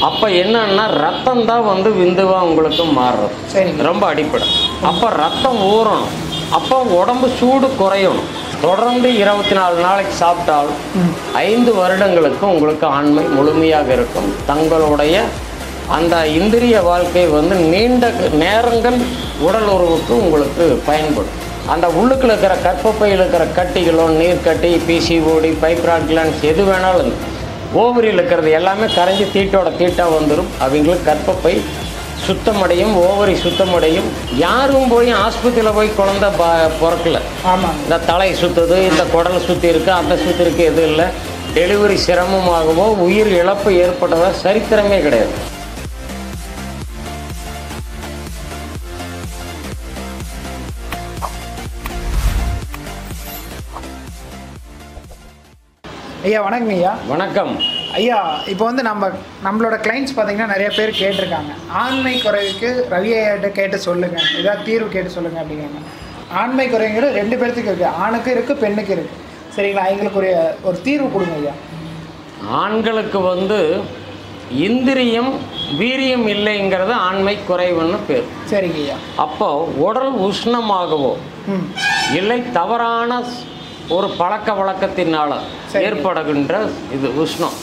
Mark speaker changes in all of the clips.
Speaker 1: அப்போ என்னன்னா ரத்தம் தான் வந்து விந்துவாக உங்களுக்கு மாறுறது.
Speaker 2: சரி.
Speaker 1: ரொம்ப அடிப்படை. அப்போ ரத்தம் ஊறணும், அப்போ உடம்பு சூடு குறையணும். தொடர்ந்து 24 நாளைக்கு சாப்பிட்டால் 5 வருடங்களுக்கு உங்களுக்கு ஆண்மை முழுமையாக இருக்கும். தங்களுடைய அந்த இந்திரிய வாழ்க்கை வந்து நீண்ட நேரங்கள் உடல் உறவுக்கு உங்களுக்கு பயன்படும். அந்த உள்ளுக்குள்ள இருக்கிற கர்ப்பப்பையில் இருக்கிற கட்டிகளோ, நீர்க்கட்டி, பிசிஓடி, பைப்ராய்ட் கிளான்ஸ் எது வேணாலும் ஓவரியில் இருக்கிறது எல்லாமே கரைஞ்சி தீட்டோட தீட்டாக வந்துடும். அவங்களுக்கு கர்ப்பப்பை சுத்தமடையும், ஓவரி சுத்தமடையும். யாரும் போய் ஆஸ்பத்திரியில் போய் குழந்தை பிறக்கல.
Speaker 2: ஆமாம்.
Speaker 1: இந்த தலை சுற்றுது, இந்த குடல் சுற்றி இருக்குது, அந்த சுற்றி இருக்குது, எதுவும் இல்லை. டெலிவரி சிரமமாகவோ உயிர் இழப்பு ஏற்பட்டதோ சரித்திரமே கிடையாது.
Speaker 2: ஐயா வணக்கம். ஐயா
Speaker 1: வணக்கம்.
Speaker 2: ஐயா, இப்போ வந்து நம்மளோட கிளைண்ட்ஸ் பார்த்தீங்கன்னா நிறைய பேர் கேட்டிருக்காங்க, ஆண்மை குறைவுக்கு ரவி ஐயாட்ட கேட்டு சொல்லுங்கள், ஏதாவது தீர்வு கேட்டு சொல்லுங்கள் அப்படிங்கிறாங்க. ஆண்மை குறைவுங்கிறது 2 பேர்த்துக்கு இருக்குது, ஆணுக்கும் இருக்குது, பெண்ணுக்கு இருக்குது. சரிங்களா? எங்களுக்கு ஒரு தீர்வு கொடுங்க ஐயா.
Speaker 1: ஆண்களுக்கு வந்து இந்திரியம் வீரியம் இல்லைங்கிறது ஆண்மை குறைவுன்னு பேர்.
Speaker 2: சரிங்க ஐயா.
Speaker 1: அப்போ உடல் உஷ்ணமாகவோ இல்லை தவறான ஒரு பழக்க வழக்கத்தினால ஏற்படுகின்ற இது உஷ்ணம்.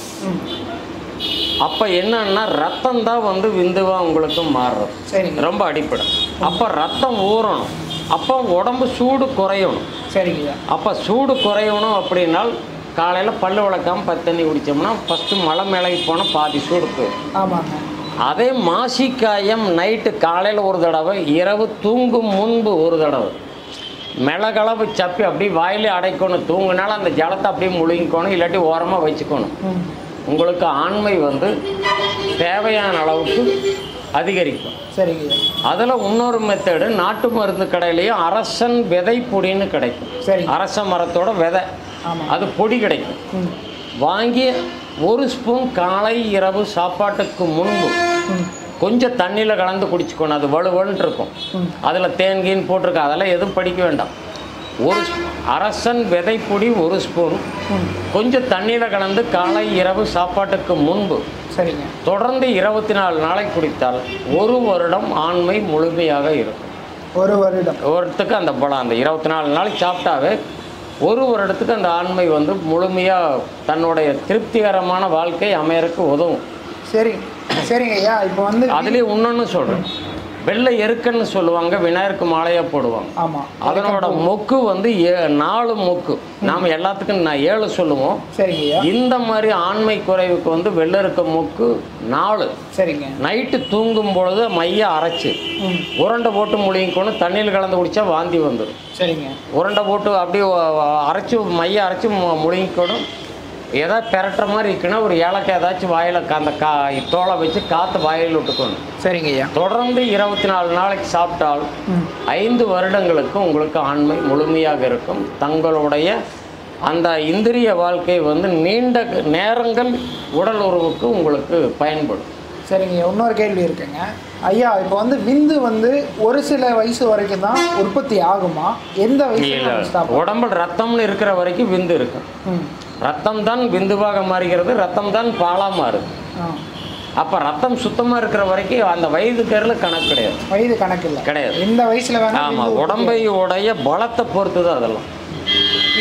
Speaker 1: அப்போ என்னன்னா ரத்தம் தான் வந்து விந்துவாக உங்களுக்கு மாறுறது. ரொம்ப அடிப்படை. அப்போ ரத்தம் ஊறணும், அப்போ உடம்பு சூடு குறையணும்.
Speaker 2: சரிங்க.
Speaker 1: அப்போ சூடு குறையணும் அப்படின்னால் காலையில் பல்லு விளக்காமல் 10 தண்ணி குடித்தோம்னா ஃபஸ்ட்டு மலை மேலே போனால் பாதி சூடு போயிடும்.
Speaker 2: ஆமாங்க. அதே
Speaker 1: மாசிக்காயம் நைட்டு காலையில் ஒரு தடவை, இரவு தூங்கும் முன்பு ஒரு தடவை மிளகளவு சப்பி அப்படியே வாயிலே அடைக்கணும். தூங்கினாலும் அந்த ஜலத்தை அப்படியே முழுங்கிக்கணும், இல்லாட்டி ஓரமாக வச்சுக்கணும். உங்களுக்கு ஆண்மை வந்து தேவையான அளவுக்கு அதிகரிக்கும்.
Speaker 2: சரிங்க. அதில்
Speaker 1: இன்னொரு மெத்தடு, நாட்டு மருந்து கடையிலையும் அரசன் விதை பொடின்னு கிடைக்கும்.
Speaker 2: சரி.
Speaker 1: அரச மரத்தோட விதை, அது பொடி கிடைக்கும். வாங்கி 1 ஸ்பூன் காலை இரவு சாப்பாட்டுக்கு முன்பு கொஞ்சம் தண்ணியில் கலந்து குடிச்சுக்கணும். அது வலுவலுன்னு இருக்கும். அதில் தேன்கீன் போட்டிருக்கு, அதெல்லாம் எதுவும் படிக்க வேண்டாம். அரசன் விதைப்பொடி 1 ஸ்பூன் கொஞ்சம் தண்ணியில் கலந்து காலை இரவு சாப்பாட்டுக்கு முன்பு
Speaker 2: சரிங்க
Speaker 1: தொடர்ந்து 24 நாளைக்கு குடித்தால் 1 வருடம் ஆண்மை முழுமையாக இருக்கும்.
Speaker 2: 1 வருடம்
Speaker 1: ஒருத்துக்கு அந்த பலம் அந்த 24 நாளைக்கு சாப்பிட்டாவே 1 வருடத்துக்கு அந்த ஆண்மை வந்து முழுமையாக தன்னுடைய திருப்திகரமான வாழ்க்கை அமையறதுக்கு உதவும்.
Speaker 2: சரி. சரிங்க ஐயா. இப்போ வந்து
Speaker 1: அதுலேயே இன்னொன்று சொல்கிறேன், வெள்ளை எருக்கன்னு சொல்லுவாங்க, விநாயகருக்கு மாலையாக போடுவாங்க.
Speaker 2: ஆமாம்.
Speaker 1: அதனோட மொக்கு வந்து 4 மொக்கு. நாம் எல்லாத்துக்கும் 7 சொல்லுவோம்.
Speaker 2: சரிங்க.
Speaker 1: இந்த மாதிரி ஆண்மை குறைவுக்கு வந்து வெள்ளை இருக்க மொக்கு 4.
Speaker 2: சரிங்க.
Speaker 1: நைட்டு தூங்கும் பொழுது மைய அரைச்சி உருண்டை போட்டு முழுங்கிக்கணும். தண்ணியில் கலந்து குடித்தா வாந்தி வந்துடும்.
Speaker 2: சரிங்க.
Speaker 1: உருண்டை போட்டு அப்படியே அரைச்சி மைய அரைச்சி முழுங்கிக்கணும். ஏதாவது பெரட்டுற மாதிரி இருக்குன்னா ஒரு ஏலக்காய் ஏதாச்சும் வாயில் அந்த தோலை வச்சு காற்று வாயில் விட்டுக்கணும்.
Speaker 2: சரிங்க ஐயா.
Speaker 1: தொடர்ந்து 24 நாளைக்கு சாப்பிட்டால் 5 வருடங்களுக்கு உங்களுக்கு ஆண்மை முழுமையாக இருக்கும். தங்களுடைய அந்த இந்திரிய வாழ்க்கை வந்து நீண்ட நேரங்கள் உடல் உறவுக்கு உங்களுக்கு பயன்படும்.
Speaker 2: சரிங்க. இன்னொரு கேள்வி இருக்குங்க ஐயா. இப்போ வந்து விந்து வந்து ஒரு சில வயசு வரைக்கும் தான் உற்பத்தி ஆகுமா? எந்த வயசுல?
Speaker 1: உடம்புல ரத்தம்னு இருக்கிற வரைக்கும் விந்து இருக்கும். ரத்தம் தான் விந்துவாக மாறுகிறது, ரத்தம் தான் பாலாக மாறுது. அப்போ ரத்தம் சுத்தமாக இருக்கிற வரைக்கும் அந்த வயது பேரில் கணக்கு கிடையாது.
Speaker 2: வயது கணக்கு இல்லை,
Speaker 1: கிடையாது.
Speaker 2: இந்த வயசில் வேணால்.
Speaker 1: ஆமாம், உடம்பையோடைய பலத்தை பொறுத்து தான் அதெல்லாம்.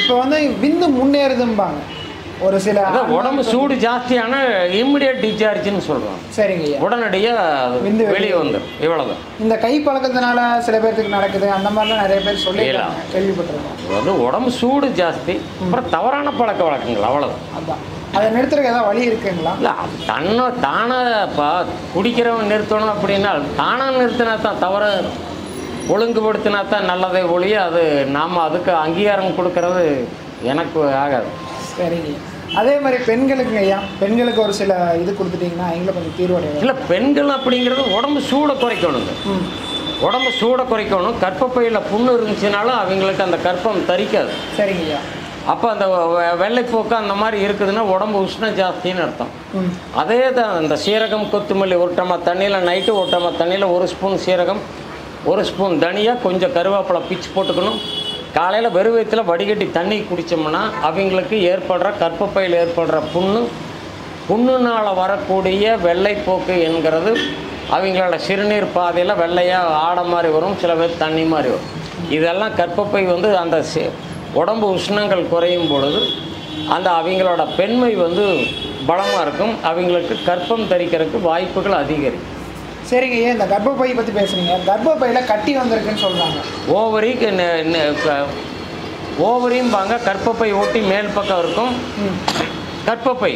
Speaker 2: இப்போ வந்து விந்து முன்னேறுதும்பாங்க ஒரு சில.
Speaker 1: உடம்பு சூடு ஜாஸ்தியான இம்மிடியட் டிஸ்சார்ஜ்னு சொல்கிறோம்.
Speaker 2: சரிங்க.
Speaker 1: உடனடியாக விந்து வெளியே வந்துடும். இவ்வளோதான்.
Speaker 2: இந்த கை பழக்கத்தினால சில பேர்த்துக்கு நடக்குது, அந்த மாதிரிலாம் நிறைய பேர் சொல்லிடலாம், கேள்விப்பட்டிருக்கோம்.
Speaker 1: அது உடம்பு சூடு ஜாஸ்தி, அப்புறம் தவறான பழக்க வழக்கங்கள், அவ்வளோதான்.
Speaker 2: அதான் அதை நிறுத்துறதுக்கு ஏதாவது வழி இருக்குங்களா?
Speaker 1: இல்லை, தானாக இப்போ குடிக்கிறவன் நிறுத்தணும் அப்படின்னா தானாக நிறுத்தினா தான், தவற ஒழுங்குபடுத்தினா தான் நல்லதை ஒழிய அது நாம் அதுக்கு அங்கீகாரம் கொடுக்கறது எனக்கு ஆகாது.
Speaker 2: சரிங்க. அதே மாதிரி பெண்களுக்குங்க ஐயா, பெண்களுக்கு ஒரு சில இது கொடுத்துட்டிங்கன்னா எங்களை கொஞ்சம் தீர்வடைய.
Speaker 1: இல்லை, பெண்கள் அப்படிங்கிறது உடம்பு சூடை குறைக்கணுங்க. உடம்பு சூடை குறைக்கணும். கர்ப்பப்பையில் புண்ணு இருந்துச்சுனாலும் அவங்களுக்கு அந்த கர்ப்பம் தரிக்காது.
Speaker 2: சரிங்க ஐயா.
Speaker 1: அப்போ அந்த வெள்ளைப்போக்கு அந்த மாதிரி இருக்குதுன்னா உடம்பு உஷ்ணம் ஜாஸ்தின்னு அர்த்தம். அதே தான் இந்த சீரகம், கொத்தமல்லி 1 டம்ளர் தண்ணியில் நைட்டு 1 டம்ளர் தண்ணியில் 1 ஸ்பூன் சீரகம், 1 ஸ்பூன் தனியா, கொஞ்சம் கருவேப்பிலை பிச்சு போட்டுக்கணும். காலையில் வெறும் வயிற்றில் வடிகட்டி தண்ணி குடித்தோம்னா அவங்களுக்கு ஏற்படுற கர்ப்பப்பையில் ஏற்படுற புண்ணு புண்ணுனால் வரக்கூடிய வெள்ளைப்போக்கு என்கிறது அவங்களோட சிறுநீர் பாதையில் வெள்ளையாக ஆடை மாதிரி வரும், சில பேர் தண்ணி மாதிரி வரும். இதெல்லாம் கர்ப்பப்பை வந்து அந்த உடம்பு உஷ்ணங்கள் குறையும் பொழுது அந்த அவங்களோட பெண்மை வந்து பலமாக இருக்கும், அவங்களுக்கு கர்ப்பம் தரிக்கிறதுக்கு வாய்ப்புகள் அதிகரிக்கும்.
Speaker 2: சரிங்க, ஏன் இந்த கர்ப்பப்பை பற்றி பேசுகிறீங்க? கர்ப்பப்பையில் கட்டி வந்திருக்குன்னு சொல்கிறாங்க.
Speaker 1: ஓவரியும்பாங்க, கர்ப்பப்பை ஒட்டி மேல் பக்கம் இருக்கும் கர்ப்பப்பை.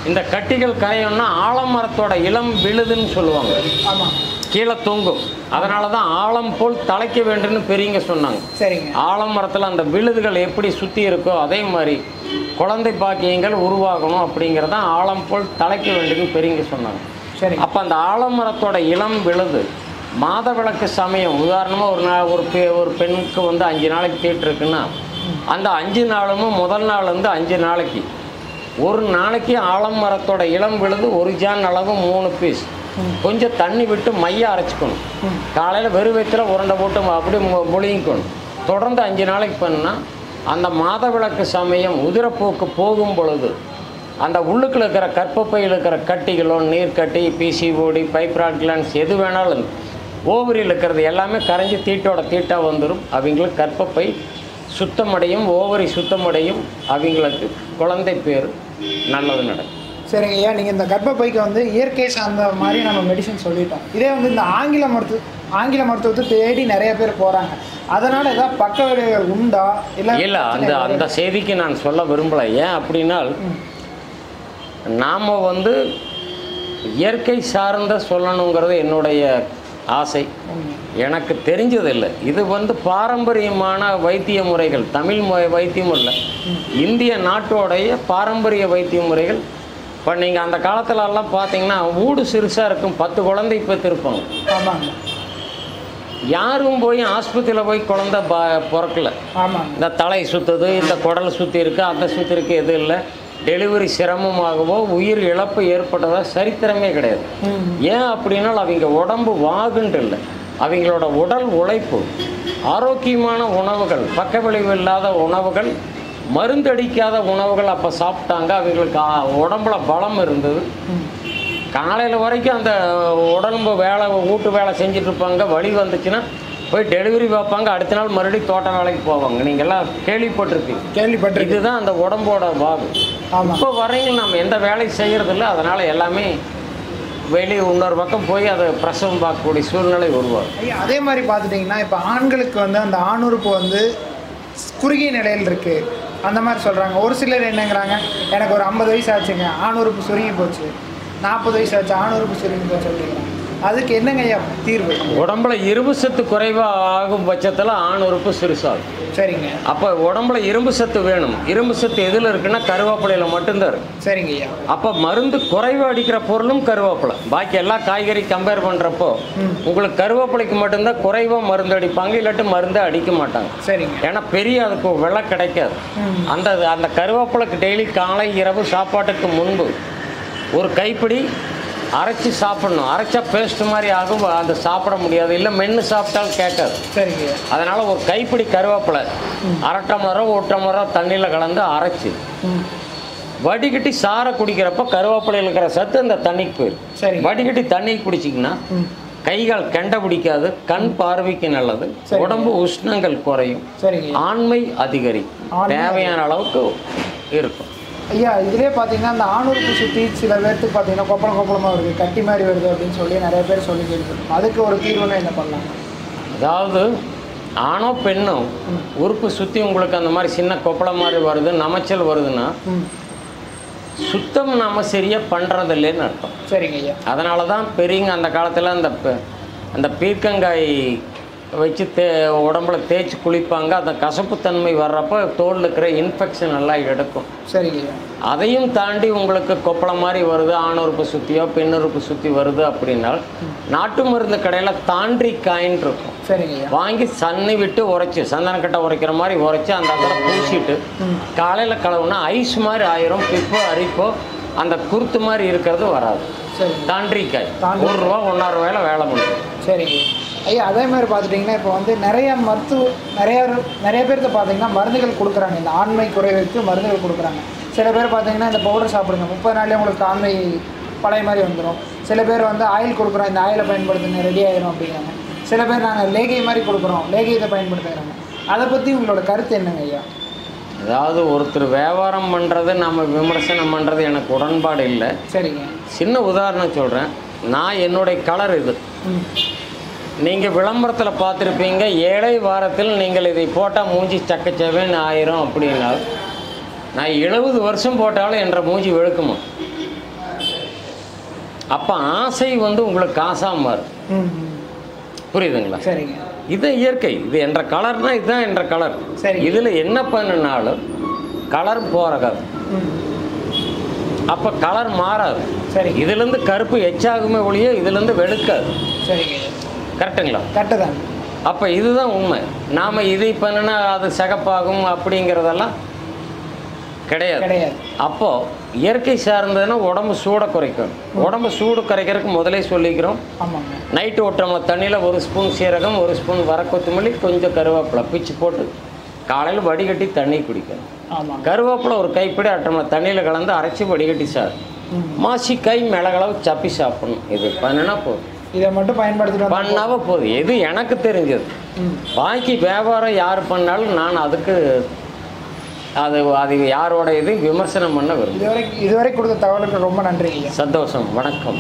Speaker 1: இந்த கட்டிகள் கரையணும்னா ஆலமரத்தோட இளம் விழுதுன்னு சொல்லுவாங்க.
Speaker 2: ஆமாம்,
Speaker 1: கீழே தொங்கும். அதனால தான் ஆழம் போல் தலைக்க வேண்டும்னு பெரியவங்க சொன்னாங்க.
Speaker 2: சரிங்க.
Speaker 1: ஆலமரத்தில் அந்த விழுதுகள் எப்படி சுற்றி இருக்கோ அதே மாதிரி குழந்தை பாக்கியங்கள் உருவாகணும் அப்படிங்கிறதான் ஆழம் போல் தலைக்க வேண்டும்னு பெரியவங்க சொன்னாங்க.
Speaker 2: சரி.
Speaker 1: அப்போ அந்த ஆலமரத்தோட இளம் விழுது மாதவிளக்கு சமயம், உதாரணமாக ஒரு பெண்ணுக்கு வந்து 5 நாளைக்கு தீட்டு இருக்குன்னா அந்த 5 நாளும் முதல் நாள் வந்து 5 நாளைக்கு ஒரு நாளைக்கு ஆலமரத்தோட இளம் விழுது 1 ஜான் அளவு 3 பீஸ் கொஞ்சம் தண்ணி விட்டு மைய அரைச்சிக்கணும். காலையில் வெறும் வயிற்றில் உருண்டை போட்டு அப்படி மொழிங்கிக்கணும். தொடர்ந்து 5 நாளைக்கு பண்ணால் அந்த மாதவிளக்கு சமயம் உதிரப்போக்கு போகும் பொழுது அந்த உள்ளுக்குள்ள இருக்கிற கர்ப்பப்பையில் இருக்கிற கட்டிகளோ, நீர்க்கட்டி, பிசிஓடி, பைப்ராய்ட் கிளான்ஸ் எது வேணாலும் ஓவரியில் இருக்கிறது எல்லாமே கரைஞ்சி தீட்டோட தீட்டாக வந்துடும். அவங்களுக்கு கர்ப்பப்பை சுத்தமடையும், ஓவரி சுத்தமடையும், அவங்களுக்கு குழந்தை பேர் நல்லது நடக்கும்.
Speaker 2: சரிங்க ஐயா, நீங்கள் இந்த கர்ப்பப்பைக்கு வந்து இயற்கை சார்ந்த மாதிரி நம்ம மெடிசன் சொல்லிட்டோம். இதே வந்து இந்த ஆங்கில மருத்துவத்தை தேடி நிறைய பேர் போகிறாங்க. அதனால் ஏதாவது பக்க விளைவுகள் உண்டா?
Speaker 1: இல்லை, அந்த செய்திக்கு நான் சொல்ல விரும்பலை. ஏன் அப்படின்னா நாம் வந்து இயற்கை சார்ந்த சொல்லணுங்கிறது என்னுடைய ஆசை. எனக்கு தெரிஞ்சதில்லை. இது வந்து பாரம்பரியமான வைத்திய முறைகள், தமிழ் வைத்தியம் இல்லை, இந்திய நாட்டோடைய பாரம்பரிய வைத்திய முறைகள். இப்போ நீங்கள் அந்த காலத்துலலாம் பார்த்தீங்கன்னா ஊடு சிறுசாக இருக்கும், 10 குழந்தை பெற்றிருப்பாங்க.
Speaker 2: ஆமாங்க.
Speaker 1: யாரும் போய் ஆஸ்பத்திரியில் போய் குழந்தை பிறக்கல.
Speaker 2: ஆமாம்.
Speaker 1: இந்த தலை சுற்றுது, இந்த குடல் சுற்றி இருக்குது, அந்த சுற்றி இருக்குது, எதுவும் இல்லை. டெலிவரி சிரமமாகவோ உயிர் இழப்பு ஏற்பட்டதா சரித்திரமே கிடையாது. ஏன் அப்படின்னா அவங்க உடம்பு வாகுன்ட்டு இல்லை, அவங்களோட உடல் உழைப்பு, ஆரோக்கியமான உணவுகள், பக்க விளைவு இல்லாத உணவுகள், மருந்தடிக்காத உணவுகள் அப்போ சாப்பிட்டாங்க. அவங்களுக்கு உடம்புல பலம் இருந்தது. காலையில் வரைக்கும் அந்த உடம்பு வீட்டு வேலை செஞ்சுட்டு இருப்பாங்க. வலி வந்துச்சுன்னா போய் டெலிவரி பார்ப்பாங்க, அடுத்த நாள் மறுபடியும் தோட்ட வேலைக்கு போவாங்க. நீங்கள்லாம் கேள்விப்பட்டிருக்கீங்க. இதுதான் அந்த உடம்போட பாகு. இப்போ வரையும் நம்ம எந்த வேலையும் செய்கிறதில்ல. அதனால் எல்லாமே வெளியே இன்னொரு பக்கம் போய் அதை பிரசவம் பார்க்கக்கூடிய சூழ்நிலை உருவாகும்.
Speaker 2: அதே மாதிரி பார்த்துட்டிங்கன்னா இப்போ ஆண்களுக்கு வந்து அந்த ஆணுறுப்பு வந்து குறுகிய நிலையில் இருக்குது அந்த மாதிரி சொல்கிறாங்க. ஒரு சிலர் என்னங்கிறாங்க, எனக்கு ஒரு 50 வயசு ஆச்சுங்க, ஆணுறுப்பு சுருங்கி போச்சு, 40 வயசு ஆச்சு, ஆணுறுப்பு சுருங்கி போச்சு அப்படிங்கிறாங்க. அதுக்கு என்னங்க ஐயா தீர்வு?
Speaker 1: உடம்புல இரும்பு சத்து குறைவாக ஆகும் பட்சத்தில் ஆண் உறுப்பு சிறுசாகும்.
Speaker 2: சரிங்க.
Speaker 1: அப்போ உடம்புல இரும்பு சத்து வேணும். இரும்பு சத்து எதில் இருக்குன்னா கருவேப்பிலையில் மட்டும்தான் இருக்கு.
Speaker 2: சரிங்க ஐயா.
Speaker 1: அப்போ மருந்து குறைவு அடிக்கிற பொருளும் கருவேப்பிலை. பாக்கி எல்லா காய்கறி கம்பேர் பண்ணுறப்போ உங்களுக்கு கருவேப்பிலைக்கு மட்டும்தான் குறைவாக மருந்து அடிப்பாங்க, இல்லாட்டி மருந்தை அடிக்க மாட்டாங்க.
Speaker 2: சரிங்க.
Speaker 1: ஏன்னா பெரிய அதுக்கு விலை கிடைக்காது. அந்த கருவேப்பிலைக்கு டெய்லி காலை இரவு சாப்பாட்டுக்கு முன்பு ஒரு கைப்பிடி அரைச்சி சாப்பிடணும். அரைச்சா பேஸ்ட் மாதிரி ஆகும், அதை சாப்பிட முடியாது, இல்லை மென்று சாப்பிட்டாலும் கேட்காது.
Speaker 2: சரிங்க.
Speaker 1: அதனால் ஒரு கைப்பிடி கருவேப்பிலை 1/2 டம்ளரோ 1 டம்ளரோ தண்ணியில் கலந்து அரைச்சி வடிகட்டி சாரை குடிக்கிறப்ப கருவேப்பிலையில் இருக்கிற சத்து அந்த தண்ணிக்கு போயிடும்.
Speaker 2: சரி.
Speaker 1: வடிகட்டி தண்ணி குடிச்சிங்கன்னா கைகால் கெண்டை பிடிக்காது, கண் பார்வைக்கு நல்லது, உடம்பு உஷ்ணங்கள் குறையும், ஆண்மை அதிகரிக்கும், தேவையான அளவுக்கு இருக்கும்.
Speaker 2: ஐயா, இதிலே பார்த்தீங்கன்னா அந்த ஆணுறுப்பு சுற்றி சில பேர்த்துக்கு பார்த்தீங்கன்னா கொப்பளமாக வருது, கட்டி மாதிரி வருது அப்படின்னு சொல்லி நிறைய பேர் சொல்லி கேள்விப்பட்டோம். அதுக்கு ஒரு தீர்வுன்னு என்ன பண்ணலாம்?
Speaker 1: அதாவது ஆணோ பெண்ணோ உறுப்பு சுற்றி உங்களுக்கு அந்த மாதிரி சின்ன கொப்பளம் மாதிரி வருது, நமைச்சல் வருதுன்னா சுத்தம் நம்ம சரியாக பண்ணுறதில்லைன்னு அர்த்தம்.
Speaker 2: சரிங்க ஐயா.
Speaker 1: அதனால தான் பெரியவங்க அந்த காலத்தில் அந்த பீர்க்கங்காய் வச்சு உடம்புல தேய்ச்சி குளிப்பாங்க. அந்த கசப்புத்தன்மை வர்றப்போ தோலில் இருக்கிற இன்ஃபெக்ஷன் எல்லாம் எடுக்கும்.
Speaker 2: சரிங்க.
Speaker 1: அதையும் தாண்டி உங்களுக்கு கொப்பளம் மாதிரி வருது, ஆணுறுப்பு சுற்றியோ பெண்ணுறுப்பு சுற்றி வருது அப்படின்னா நாட்டு மருந்து கடையில் தாண்டிக்காயின்னு இருக்கும்.
Speaker 2: சரிங்க.
Speaker 1: வாங்கி சன்னி விட்டு உரைச்சி, சந்தனக்கட்டை உரைக்கிற மாதிரி உரைச்சி அந்த இடத்துல பூசிட்டு காலையில் கழுவுனா ஐஸ் மாதிரி ஆயிரும். பிப்போ அரிப்போ அந்த குருத்து மாதிரி இருக்கிறது வராது. தாண்டிக்காய் ₹1 1.5 ரூபாயில வேலை முடியும்.
Speaker 2: சரிங்க ஐயா. அதே மாதிரி பார்த்துட்டிங்கன்னா இப்போ வந்து நிறைய பேருக்கு பார்த்தீங்கன்னா மருந்துகள் கொடுக்குறாங்க. இந்த ஆண்மை குறைவுக்கு மருந்துகள் கொடுக்குறாங்க. சில பேர் பார்த்தீங்கன்னா இந்த பவுடர் சாப்பிடுங்க 30 நாள்லேயே உங்களுக்கு ஆண்மை பழைய மாதிரி வந்துடும். சில பேர் வந்து ஆயில் கொடுக்குறோம், இந்த ஆயிலை பயன்படுத்துங்க ரெடி ஆயிரும் அப்படிங்கிறாங்க. சில பேர் நாங்கள் லேகிய மாதிரி கொடுக்குறோம், லேகியத்தை பயன்படுத்துகிறாங்க. அதை பற்றி உங்களோட கருத்து என்னங்க ஐயா?
Speaker 1: அதாவது ஒருத்தர் வியாபாரம் பண்ணுறது நம்ம விமர்சனம் பண்ணுறது எனக்கு உடன்பாடு இல்லை.
Speaker 2: சரிங்க.
Speaker 1: சின்ன உதாரணம் சொல்கிறேன். நான் என்னுடைய கலர் இது. நீங்கள் விளம்பரத்தில் பார்த்துருப்பீங்க, 7 வாரத்தில் நீங்கள் இதை போட்டால் மூஞ்சி சக்கச்சவேன்னு ஆயிரும் அப்படின்னா, நான் 70 வருஷம் போட்டாலும் என்ற மூஞ்சி வெளுக்குமா? அப்போ ஆசை வந்து உங்களுக்கு காசாக மாறும். புரியுதுங்களா?
Speaker 2: சரிங்க.
Speaker 1: இது இயற்கை. இது என்ற கலர்னா இதுதான் என்ற கலர்.
Speaker 2: சரி.
Speaker 1: இதில் என்ன பண்ணினாலும் கலர் போகிறது. அப்போ கலர் மாறாது.
Speaker 2: சரி.
Speaker 1: இதுலேருந்து கருப்பு எச்சாகுமே ஒழிய இதுலேருந்து வெளுக்காது.
Speaker 2: சரிங்க.
Speaker 1: கரெக்டுங்களா?
Speaker 2: கரெக்டு தான்.
Speaker 1: அப்போ இதுதான் உண்மை. நாம் இதை பண்ணினா அது சிகப்பாகும் அப்படிங்கிறதெல்லாம் கிடையாது. அப்போது இயற்கை சார்ந்ததுன்னா உடம்பு சூடை குறைக்கும். உடம்பு சூடு குறைக்கிறதுக்கு முதலே சொல்லிக்கிறோம். நைட்டு ஓட்டமில் தண்ணியில் 1 ஸ்பூன் சீரகம், 1 ஸ்பூன் வரக்கொத்தமல்லி, கொஞ்சம் கருவேப்பிலை பிச்சு போட்டு காலையில் வடிகட்டி தண்ணி குடிக்கணும். கருவேப்பிலை ஒரு கைப்பிடி அட்டமில் தண்ணியில் கலந்து அரைச்சி வடிகட்டி சார் மாசி கை மிளகளவு சப்பி சாப்பிடணும். இது பண்ணினா போதும்.
Speaker 2: இதை மட்டும் பயன்படுத்திட்டு
Speaker 1: பண்ணாமல் போதும். எது எனக்கு தெரிஞ்சது. பாக்கி வியாபாரம் யார் பண்ணாலும் நான் அதுக்கு அது யாரோட இது விமர்சனம் பண்ண வரும்.
Speaker 2: இதுவரை கொடுத்த தகவலுக்கு ரொம்ப நன்றி.
Speaker 1: சந்தோஷம். வணக்கம்.